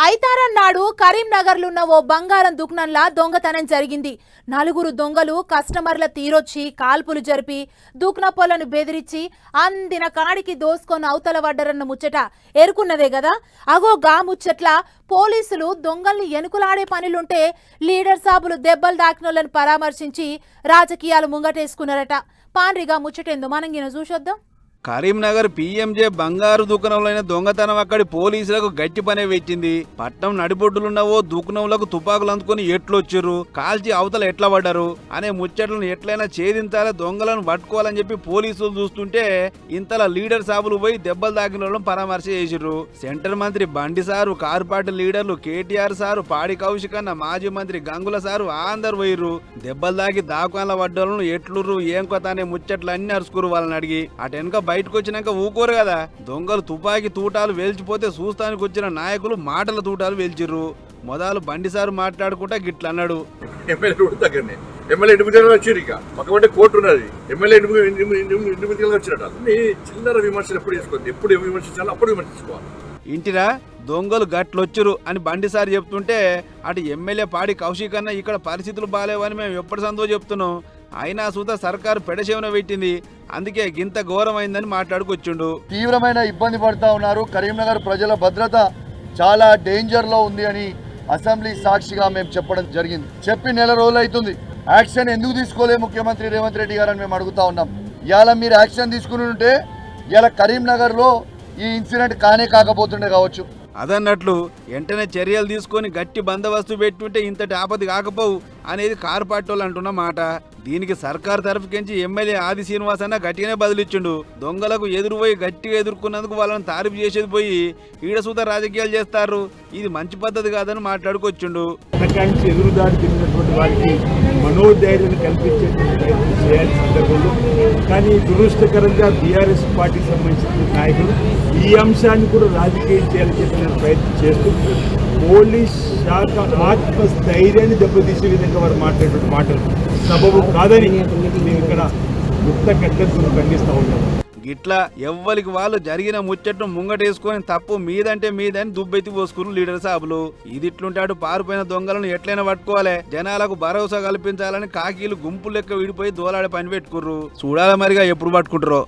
ఐతారన్నాడు కరీంనగర్లున్న ఓ బంగారం దుకాణంలా దొంగతనం జరిగింది. 4 దొంగలు కస్టమర్ల తీరొచ్చి కాల్పులు జరిపి దుకాణపోలను బెదిరించి అందిన కాడికి దోసుకొని అవతల వడ్డరన్న ముచ్చట ఎరుకున్నదే కదా. అగో గా ముచ్చట్ల పోలీసులు దొంగల్ని ఎనుకులాడే పనులుంటే లీడర్ సాబులు దెబ్బలు దాకినోళ్ళని పరామర్శించి రాజకీయాలు ముంగటేసుకున్నారట. పాండ్రిగా ముచ్చటేందో మనంగిన చూసొద్దాం. కరీంనగర్ పీఎంజే బంగారు దుకాణంలో దొంగతనం అక్కడి పోలీసులకు గట్టి పనే పెట్టింది. పట్నం నడిబొడ్డులున్నవో దుకాణంలకు తుపాకులు అందుకుని ఎట్లొచ్చిర్రు, కాల్చి అవతల ఎట్లా పడ్డారు అనే ముచ్చట్లను ఎట్లయినా ఛేదించాలి, దొంగలను పట్టుకోవాలని చెప్పి పోలీసులు చూస్తుంటే ఇంతలా లీడర్ సాబులు పోయి దెబ్బలు దాకిన వాళ్ళని పరామర్శ చేసిర్రు. సెంటర్ మంత్రి బండి సారు, కారు పార్టీ లీడర్లు కేటీఆర్ సారు, పాడి కౌశిక్ అన్న, మాజీ మంత్రి గంగుల సారు అందరు పోయిర్రు. దెబ్బలు దాకి దాకాల పడ్డోళ్ళను ఎట్లుర్రు ఏం కొత్త అనే ముచ్చట్లు అన్ని అరుచుకురు వాళ్ళని అడిగి. అటెనక బయటకు వచ్చినాక ఊకోరు కదా. దొంగలు తుపాకీ తూటాలు వేల్చిపోతే చూస్తానికి వచ్చిన నాయకులు మాటల తూటాలు వేల్చిర్రు. మొదలు బండిసారు మాట్లాడుకుంటా గిట్ల అన్నాడు. ఎమ్మెల్యే వచ్చారు, ఇక పక్కన కోర్టు ఉన్నది, ఎమ్మెల్యే వచ్చినట్టు చిల్లర విమర్శలు ఎప్పుడు చేసుకోవద్దు, ఎప్పుడు విమర్శించాలో అప్పుడు విమర్శించుకోవాలి. ఇంటిరా దొంగలు గట్లొచ్చురు అని బండిసారి చెప్తుంటే అటు ఎమ్మెల్యే పాడి కౌశిక్ అన్న ఇక్కడ పరిస్థితులు బాగాలేవని మేము ఎప్పటి సందో చెప్తున్నాం, అయినా సూత సర్కారు పెడచేవన పెట్టింది, అందుకే గింత ఘోరమైందని మాట్లాడుకొచ్చిండు. తీవ్రమైన ఇబ్బంది పడతా ఉన్నారు. కరీంనగర్ ప్రజల భద్రత చాలా డేంజర్ లో ఉంది అని అసెంబ్లీ సాక్షిగా మేము చెప్పడం జరిగింది. చెప్పి నెల రోజులు అవుతుంది. యాక్షన్ ఎందుకు తీసుకోలే ముఖ్యమంత్రి రేవంత్ రెడ్డి గారు అని మేము అడుగుతా ఉన్నాం. ఇవాళ మీరు యాక్షన్ తీసుకుని ఉంటే ఇలా కరీంనగర్ లో ఈ ఇన్సిడెంట్ కాకపోతుండే కావచ్చు. అదన్నట్లు వెంటనే చర్యలు తీసుకొని గట్టి బందోబస్తు పెట్టుంటే ఇంతటి ఆపద కాకపోవు అనేది కారు పార్టీ అంటున్న మాట. దీనికి సర్కారు తరఫుకించి ఎమ్మెల్యే ఆది శ్రీనివాస్ అన్న గట్టిగానే బదిలిచ్చిండు. దొంగలకు ఎదురుపోయి గట్టిగా ఎదుర్కొన్నందుకు వాళ్ళని తారీఫు చేసేది పోయి ఈడసూత రాజకీయాలు చేస్తారు, ఇది మంచి పద్ధతి కాదని మాట్లాడుకొచ్చిండు. ఎదురుదాడి తిరిగినటువంటి వారికి మనోధైర్యం కల్పించే ప్రయత్నం చేయాలి సందర్భంలో. కానీ దురదృష్టకరంగా బీఆర్ఎస్ పార్టీకి సంబంధించిన నాయకులు ఈ అంశాన్ని కూడా రాజకీయం చేయాలని చెప్పిన ప్రయత్నం చేస్తూ పోలీస్ శాఖ ఆత్మస్థైర్యాన్ని దెబ్బతీసే విధంగా వారు మాట్లాడేటువంటి మాటలు సబబు కాదని మేము ఇక్కడ ముక్త కట్టెలు ఖండిస్తూ ఉన్నాము. గిట్లా ఎవ్వరికి వాళ్ళు జరిగిన ముచ్చట్ను ముంగటేసుకొని తప్పు మీదంటే మీదని దుబ్బెత్తి పోసుకుని లీడర్ సాబులు. ఇదిట్లుంటాడు పారిపోయిన దొంగలను ఎట్లయినా పట్టుకోవాలి, జనాలకు భరోసా కల్పించాలని కాకీలు గుంపులు లెక్క విడిపోయి దోలాడే పని పెట్టుకుర్రు. చూడాలి మరిగా ఎప్పుడు పట్టుకుంటారో.